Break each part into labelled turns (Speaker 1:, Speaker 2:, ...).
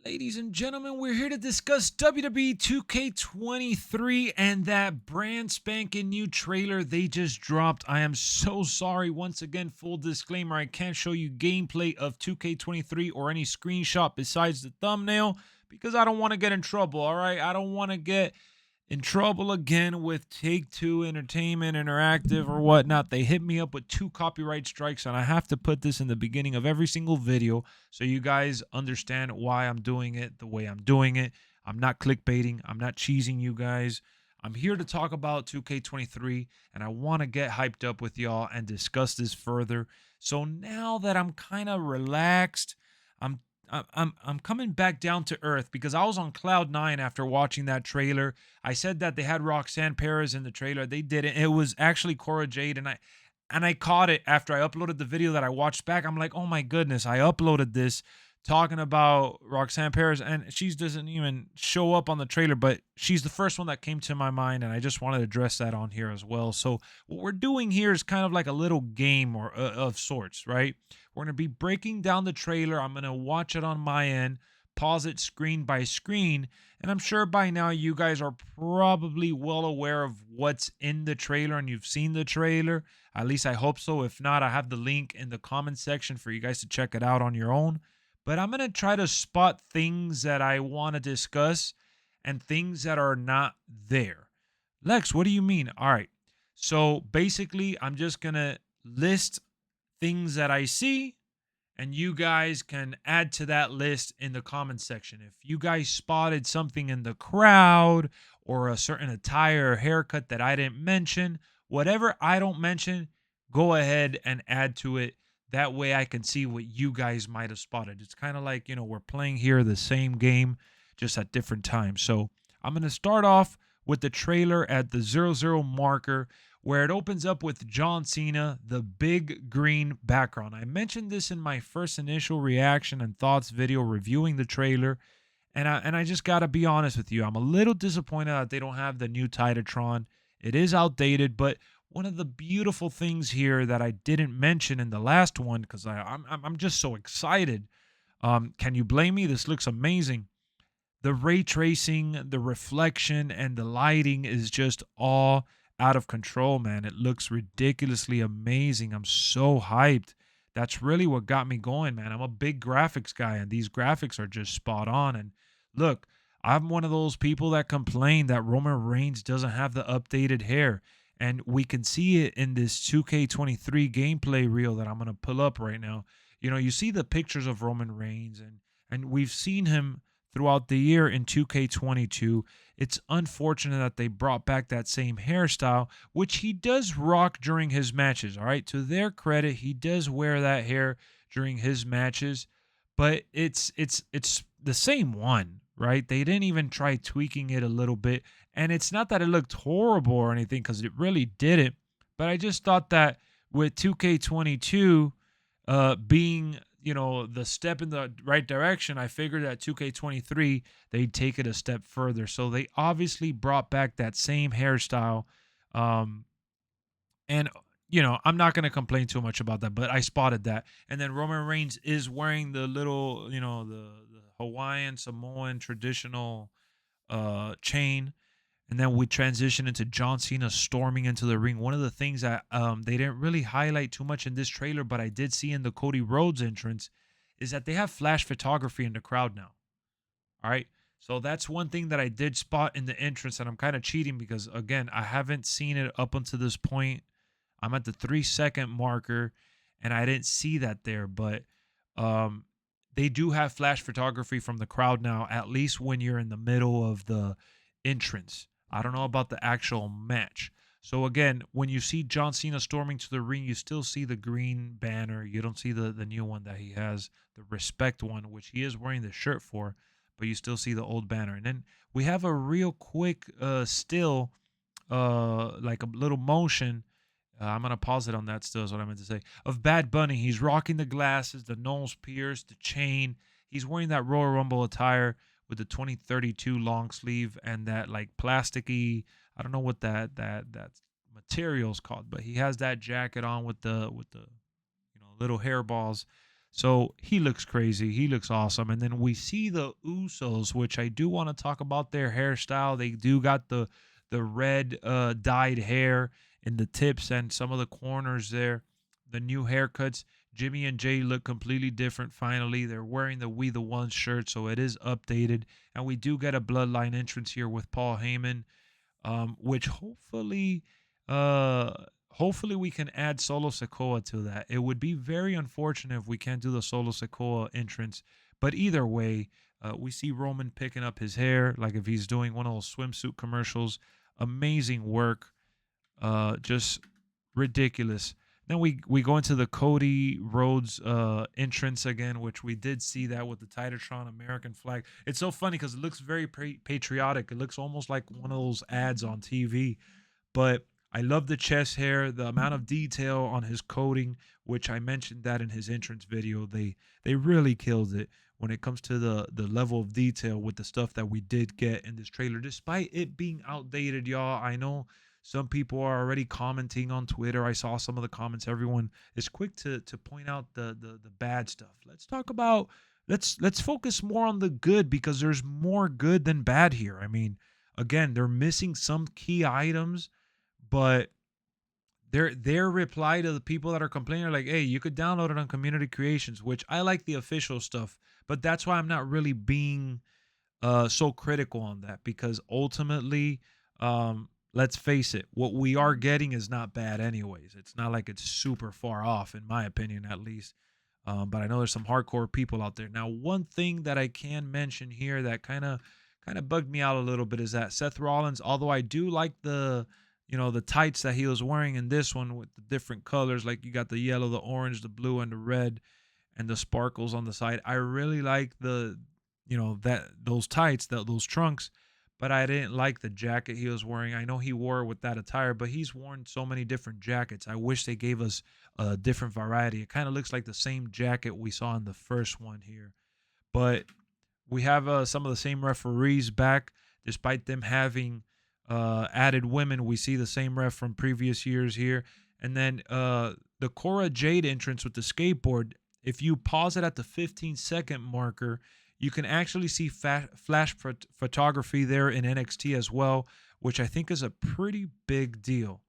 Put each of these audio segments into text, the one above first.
Speaker 1: Ladies and gentlemen, we're here to discuss WWE 2K23 and that brand spanking new trailer they just dropped. I am so sorry. Once again, full disclaimer, I can't show you gameplay of 2K23 or any screenshot besides the thumbnail because I don't want to get in trouble, all right? I don't want to get in trouble again with Take-Two Entertainment Interactive or whatnot. They hit me up with 2 copyright strikes, and I have to put this in the beginning of every single video so you guys understand why I'm doing it the way I'm doing it. I'm not clickbaiting. I'm not cheesing you guys. I'm here to talk about 2K23, and I want to get hyped up with y'all and discuss this further. So now that I'm kind of relaxed, I'm I'm coming back down to earth because I was on cloud 9 after watching that trailer. I said that they had Roxanne Perez in the trailer. They didn't. It was actually Cora Jade, and I caught it after I uploaded the video that I watched back. I'm like, oh my goodness, I uploaded this talking about Roxanne Perez, and she doesn't even show up on the trailer, but she's the first one that came to my mind, and I just wanted to address that on here as well. So what we're doing here is kind of like a little game or of sorts, right? We're going to be breaking down the trailer. I'm going to watch it on my end, pause it screen by screen, and I'm sure by now you guys are probably well aware of what's in the trailer and you've seen the trailer. At least I hope so. If not, I have the link in the comment section for you guys to check it out on your own. But I'm going to try to spot things that I want to discuss and things that are not there. Lex, what do you mean? All right. So basically, I'm just going to list things that I see, and you guys can add to that list in the comment section. If you guys spotted something in the crowd or a certain attire or haircut that I didn't mention, whatever I don't mention, go ahead and add to it. That way I can see what you guys might have spotted. It's kind of like, we're playing here the same game, just at different times. So I'm going to start off with the trailer at the 00 marker, where it opens up with John Cena, the big green background. I mentioned this in my first initial reaction and thoughts video reviewing the trailer, and I just got to be honest with you. I'm a little disappointed that they don't have the new Titatron. It is outdated, but one of the beautiful things here that I didn't mention in the last one, because I'm just so excited. Can you blame me? This looks amazing. The ray tracing, the reflection, and the lighting is just all out of control, man. It looks ridiculously amazing. I'm so hyped. That's really what got me going, man. I'm a big graphics guy, and these graphics are just spot on. And look, I'm one of those people that complain that Roman Reigns doesn't have the updated hair. And we can see it in this 2K23 gameplay reel that I'm going to pull up right now. You see the pictures of Roman Reigns, and we've seen him throughout the year in 2K22. It's unfortunate that they brought back that same hairstyle, which he does rock during his matches. All right, to their credit, he does wear that hair during his matches, but it's the same one, right? They didn't even try tweaking it a little bit, and it's not that it looked horrible or anything, because it really didn't. But I just thought that with 2K22 being the step in the right direction, I figured at 2K23 they'd take it a step further. So they obviously brought back that same hairstyle. And I'm not going to complain too much about that, but I spotted that. And then Roman Reigns is wearing the little, the Hawaiian Samoan traditional chain. And then we transition into John Cena storming into the ring. One of the things that they didn't really highlight too much in this trailer, but I did see in the Cody Rhodes entrance, is that they have flash photography in the crowd now. All right. So that's one thing that I did spot in the entrance, and I'm kind of cheating because, again, I haven't seen it up until this point. I'm at the 3-second marker, and I didn't see that there. But they do have flash photography from the crowd now, at least when you're in the middle of the entrance. I don't know about the actual match. So again, when you see John Cena storming to the ring, you still see the green banner. You don't see the new one that he has, the respect one, which he is wearing the shirt for, but you still see the old banner. And then we have a real quick still, like a little motion. I'm going to pause it on that still is what I meant to say. Of Bad Bunny. He's rocking the glasses, the nose pierced, the chain. He's wearing that Royal Rumble attire with the 2032 long sleeve and that like plasticky, I don't know what that material is called, but he has that jacket on with the little hairballs. So he looks crazy. He looks awesome. And then we see the Usos, which I do want to talk about their hairstyle. They do got the red dyed hair in the tips and some of the corners there. The new haircuts. Jimmy and Jay look completely different finally. They're wearing the We the One shirt, so it is updated. And we do get a bloodline entrance here with Paul Heyman, which uh, hopefully we can add Solo Sikoa to that. It would be very unfortunate if we can't do the Solo Sikoa entrance, but either way, we see Roman picking up his hair like if he's doing one of those swimsuit commercials. Amazing work, just ridiculous. Then we go into the Cody Rhodes entrance again, which we did see that with the Titatron American flag. It's so funny because it looks very patriotic. It looks almost like one of those ads on TV. But I love the chest hair, the amount of detail on his coating, which I mentioned that in his entrance video. They really killed it when it comes to the level of detail with the stuff that we did get in this trailer, despite it being outdated, y'all. I know some people are already commenting on Twitter. I saw some of the comments. Everyone is quick to point out the bad stuff. Let's talk about let's focus more on the good because there's more good than bad here. I mean, again, they're missing some key items, but their reply to the people that are complaining are like, hey, you could download it on community creations, which I like the official stuff, but that's why I'm not really being so critical on that because ultimately, let's face it, what we are getting is not bad anyways. It's not like it's super far off, in my opinion, at least. But I know there's some hardcore people out there. Now, one thing that I can mention here that kind of bugged me out a little bit is that Seth Rollins, although I do like the tights that he was wearing in this one with the different colors, like you got the yellow, the orange, the blue, and the red, and the sparkles on the side. I really like that those tights, those trunks, but I didn't like the jacket he was wearing. I know he wore it with that attire, but he's worn so many different jackets. I wish they gave us a different variety. It kind of looks like the same jacket we saw in the first one here, but we have some of the same referees back, despite them having added women. We see the same ref from previous years here. And then the Cora Jade entrance with the skateboard, if you pause it at the 15-second marker, you can actually see flash photography there in NXT as well, which I think is a pretty big deal.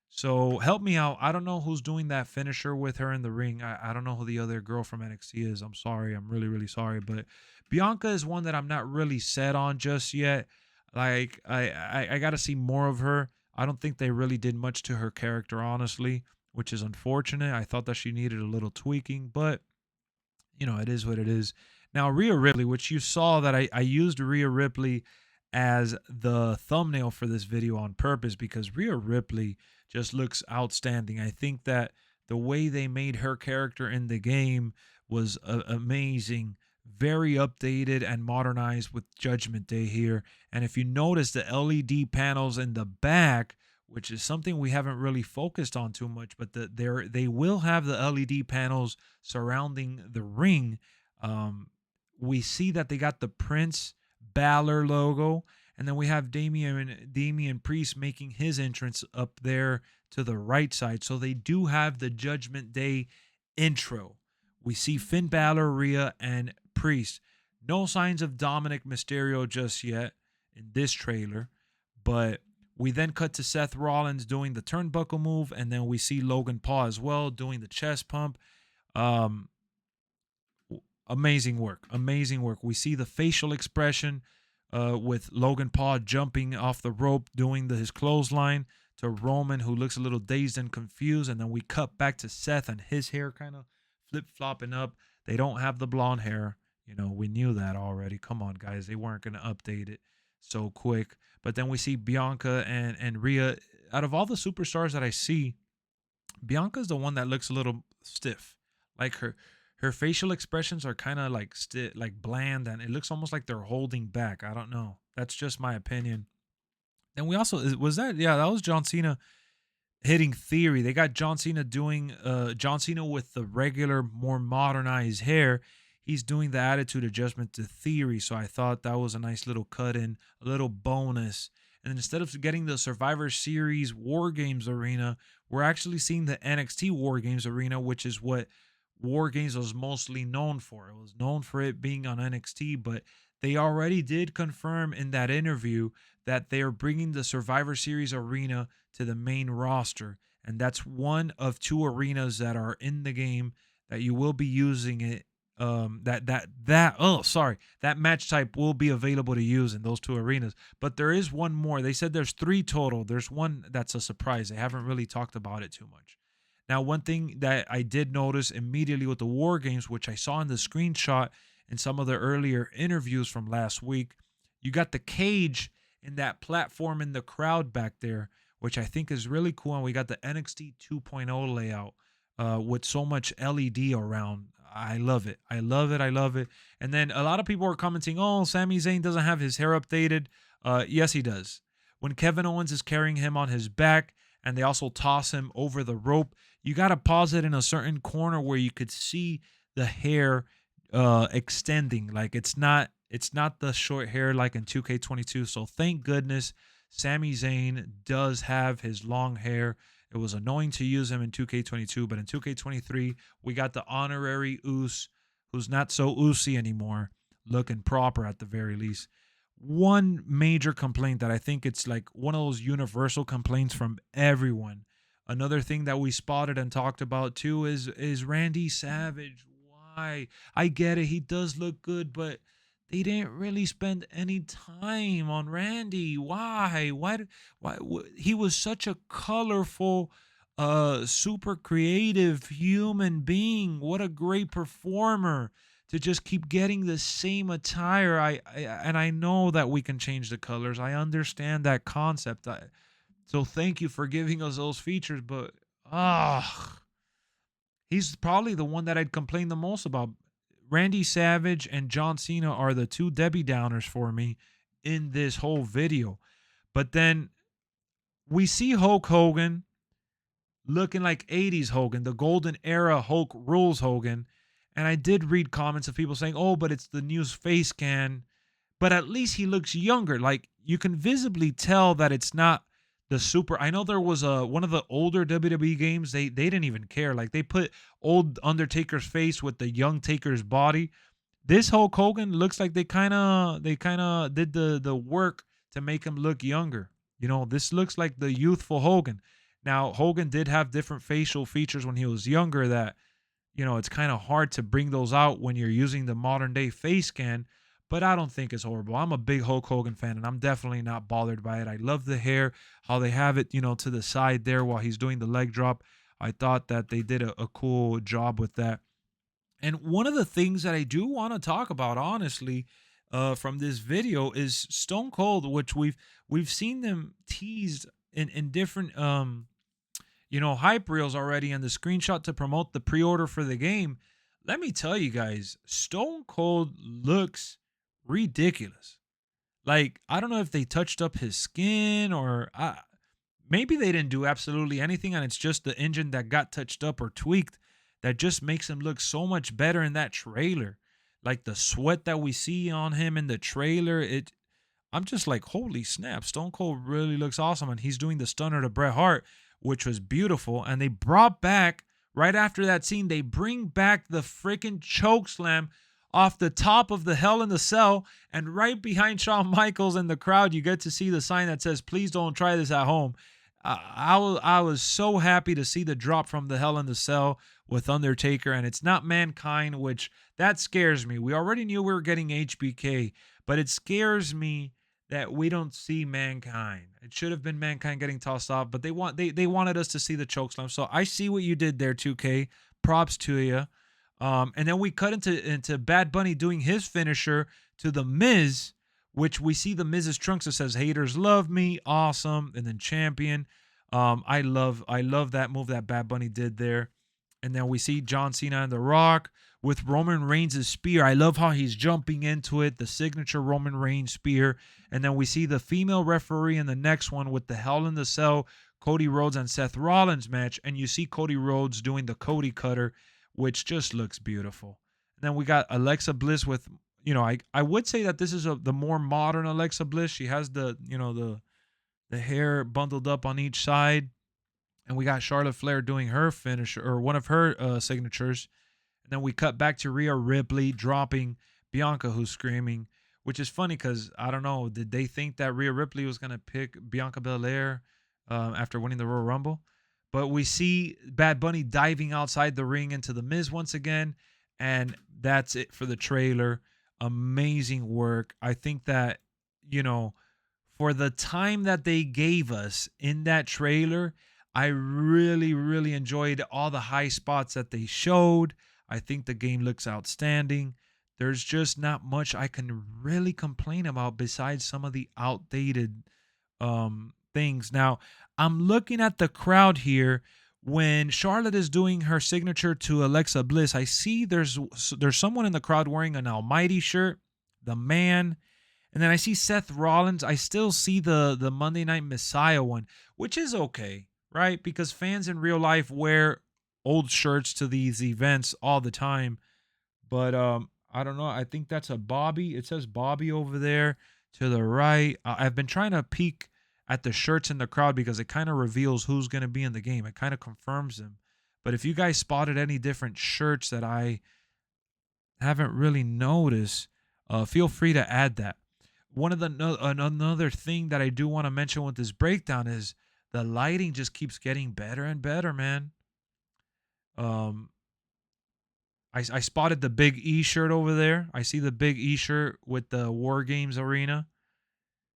Speaker 1: So help me out. I don't know who's doing that finisher with her in the ring. I don't know who the other girl from NXT is. I'm sorry. I'm really, really sorry. But Bianca is one that I'm not really set on just yet. Like I got to see more of her. I don't think they really did much to her character, honestly, which is unfortunate. I thought that she needed a little tweaking, but it is what it is. Now, Rhea Ripley, which you saw that I used Rhea Ripley as the thumbnail for this video on purpose because Rhea Ripley just looks outstanding. I think that the way they made her character in the game was amazing, very updated and modernized with Judgment Day here. And if you notice the LED panels in the back, which is something we haven't really focused on too much, but they will have the LED panels surrounding the ring. We see that they got the Prince Balor logo, and then we have Damian Priest making his entrance up there to the right side. So they do have the Judgment Day intro. We see Finn Balor, Rhea, and Priest. No signs of Dominic Mysterio just yet in this trailer, but we then cut to Seth Rollins doing the turnbuckle move, and then we see Logan Paul as well doing the chest pump. Amazing work. Amazing work. We see the facial expression with Logan Paul jumping off the rope, doing his clothesline to Roman, who looks a little dazed and confused. And then we cut back to Seth and his hair kind of flip-flopping up. They don't have the blonde hair. We knew that already. Come on, guys. They weren't going to update it so quick. But then we see Bianca and Rhea. Out of all the superstars that I see, Bianca's the one that looks a little stiff. Like her facial expressions are kind of like bland, and it looks almost like they're holding back. I don't know. That's just my opinion. Then we also that was John Cena hitting Theory. They got John Cena doing John Cena with the regular, more modernized hair. He's doing the Attitude Adjustment to Theory. So I thought that was a nice little cut in, a little bonus. And instead of getting the Survivor Series War Games arena, we're actually seeing the NXT War Games arena, which is what War Games was mostly known for. It was known for it being on NXT, but they already did confirm in that interview that they are bringing the Survivor Series arena to the main roster. And that's one of two arenas that are in the game that you will be using it. That match type will be available to use in those two arenas. But there is one more. They said there's three total. There's one that's a surprise. They haven't really talked about it too much. Now, one thing that I did notice immediately with the War Games, which I saw in the screenshot in some of the earlier interviews from last week, you got the cage in that platform in the crowd back there, which I think is really cool. And we got the NXT 2.0 layout with so much LED around. I love it. I love it. I love it. And then a lot of people are commenting, oh, Sami Zayn doesn't have his hair updated. Yes, he does. When Kevin Owens is carrying him on his back and they also toss him over the rope, you got to pause it in a certain corner where you could see the hair extending. Like it's not the short hair like in 2K22. So thank goodness Sami Zayn does have his long hair. It was annoying to use him in 2K22, but in 2K23 we got the honorary Oos, who's not so oosy anymore, looking proper at the very least. One major complaint that I think it's like one of those universal complaints from everyone. Another thing that we spotted and talked about too is Randy Savage. Why? I get it. He does look good, but they didn't really spend any time on Randy. Why? Why? He was such a colorful, super creative human being. What a great performer to just keep getting the same attire. And I know that we can change the colors. I understand that concept. So thank you for giving us those features, but he's probably the one that I'd complain the most about. Randy Savage and John Cena are the two Debbie Downers for me in this whole video. But then we see Hulk Hogan looking like 80s Hogan, the golden era Hulk rules Hogan. And I did read comments of people saying, oh, but it's the new face scan. But at least he looks younger. Like you can visibly tell that it's not the super. I know there was one of the older WWE games. They didn't even care. Like they put old Undertaker's face with the young Taker's body. This Hulk Hogan looks like they kind of did the work to make him look younger. You know, this looks like the youthful Hogan. Now Hogan did have different facial features when he was younger that, you know, it's kind of hard to bring those out when you're using the modern day face scan. But I don't think it's horrible. I'm a big Hulk Hogan fan, and I'm definitely not bothered by it. I love the hair, how they have it, you know, to the side there while he's doing the leg drop. I thought that they did a cool job with that. And one of the things that I do want to talk about, honestly, from this video is Stone Cold, which we've seen them teased in different hype reels already, and the screenshot to promote the pre-order for the game. Let me tell you guys, Stone Cold looks ridiculous. Like, I don't know if they touched up his skin or maybe they didn't do absolutely anything and it's just the engine that got touched up or tweaked that just makes him look so much better in that trailer. Like the sweat that we see on him in the trailer, I'm just like, holy snap, Stone Cold really looks awesome. And he's doing the stunner to Bret Hart, which was beautiful. And they brought back, right after that scene, they bring back the freaking choke slam off the top of the Hell in the Cell, and right behind Shawn Michaels in the crowd, you get to see the sign that says, please don't try this at home. I was so happy to see the drop from the Hell in the Cell with Undertaker, and it's not Mankind, which that scares me. We already knew we were getting HBK, but it scares me that we don't see Mankind. It should have been Mankind getting tossed off, but they wanted us to see the chokeslam. So I see what you did there, 2K. Props to you. And then we cut into Bad Bunny doing his finisher to The Miz, which we see The Miz's trunks that says "Haters love me," awesome, and then Champion. I love that move that Bad Bunny did there. And then we see John Cena and The Rock with Roman Reigns' spear. I love how he's jumping into it, the signature Roman Reigns spear. And then we see the female referee in the next one with the Hell in the Cell, Cody Rhodes and Seth Rollins match. And you see Cody Rhodes doing the Cody Cutter, which just looks beautiful. And then we got Alexa Bliss with, I would say that this is the more modern Alexa Bliss. She has the hair bundled up on each side. And we got Charlotte Flair doing her finisher, or one of her signatures. And then we cut back to Rhea Ripley dropping Bianca, who's screaming, which is funny because I don't know, did they think that Rhea Ripley was gonna pick Bianca Belair after winning the Royal Rumble? But we see Bad Bunny diving outside the ring into the Miz once again, and that's it for the trailer. Amazing work. I think that, you know, for the time that they gave us in that trailer, I really, really enjoyed all the high spots that they showed. I think the game looks outstanding. There's just not much I can really complain about besides some of the outdated things. Now, I'm looking at the crowd here. When Charlotte is doing her signature to Alexa Bliss, I see there's someone in the crowd wearing an Almighty shirt, the Man, and then I see Seth Rollins. I still see the Monday Night Messiah one, which is okay, right? Because fans in real life wear old shirts to these events all the time. But I don't know. I think that's a Bobby. It says Bobby over there to the right. I've been trying to peek at the shirts in the crowd because it kind of reveals who's going to be in the game. It kind of confirms them. But if you guys spotted any different shirts that I haven't really noticed, feel free to add that. One of the another thing that I do want to mention with this breakdown is the lighting just keeps getting better and better, man. Um, I spotted the Big E shirt over there. I see the Big E shirt with the War Games arena.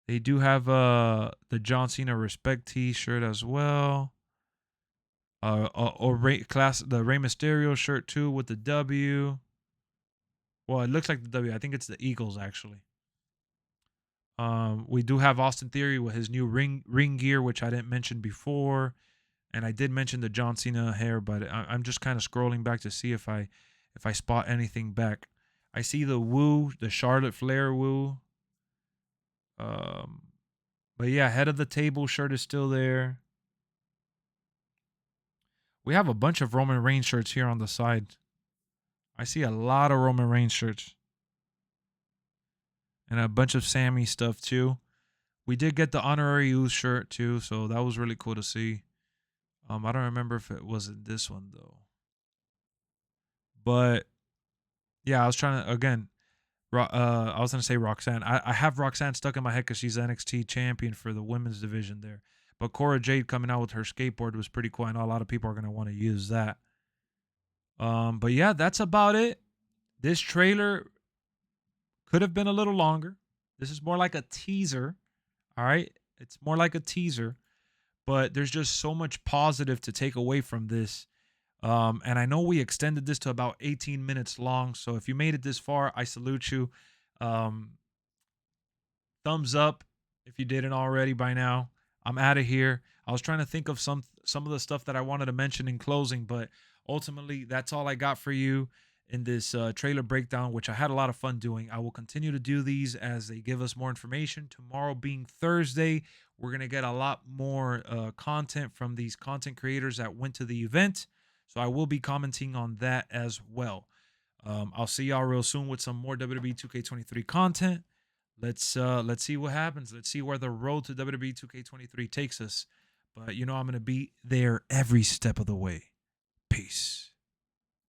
Speaker 1: They do have the John Cena Respect T-shirt as well. Or the Rey Mysterio shirt too with the W. Well, it looks like the W. I think it's the Eagles actually. We do have Austin Theory with his new ring gear, which I didn't mention before, and I did mention the John Cena hair, but I'm just kind of scrolling back to see if I spot anything back. I see the Woo, the Charlotte Flair Woo. But yeah, head of the table shirt is still there. We have a bunch of Roman Reigns shirts here on the side. I see a lot of Roman Reigns shirts. And a bunch of Sammy stuff too. We did get the Honorary Youth shirt too, so that was really cool to see. I don't remember if it was in this one though. But yeah, I was trying to again. I was gonna say Roxanne. I have Roxanne stuck in my head because she's NXT champion for the women's division there. But Cora Jade coming out with her skateboard was pretty cool. I know a lot of people are gonna want to use that. But yeah, that's about it. This trailer could have been a little longer. This is more like a teaser. All right, it's more like a teaser. But there's just so much positive to take away from this. And I know we extended this to about 18 minutes long. So if you made it this far, I salute you. Thumbs up if you didn't already by now. I'm out of here. I was trying to think of some of the stuff that I wanted to mention in closing, but ultimately that's all I got for you in this trailer breakdown, which I had a lot of fun doing. I will continue to do these as they give us more information. Tomorrow being Thursday, we're going to get a lot more content from these content creators that went to the event. So I will be commenting on that as well. I'll see y'all real soon with some more WWE 2K23 content. Let's see what happens. Let's see where the road to WWE 2K23 takes us. But you know I'm going to be there every step of the way. Peace.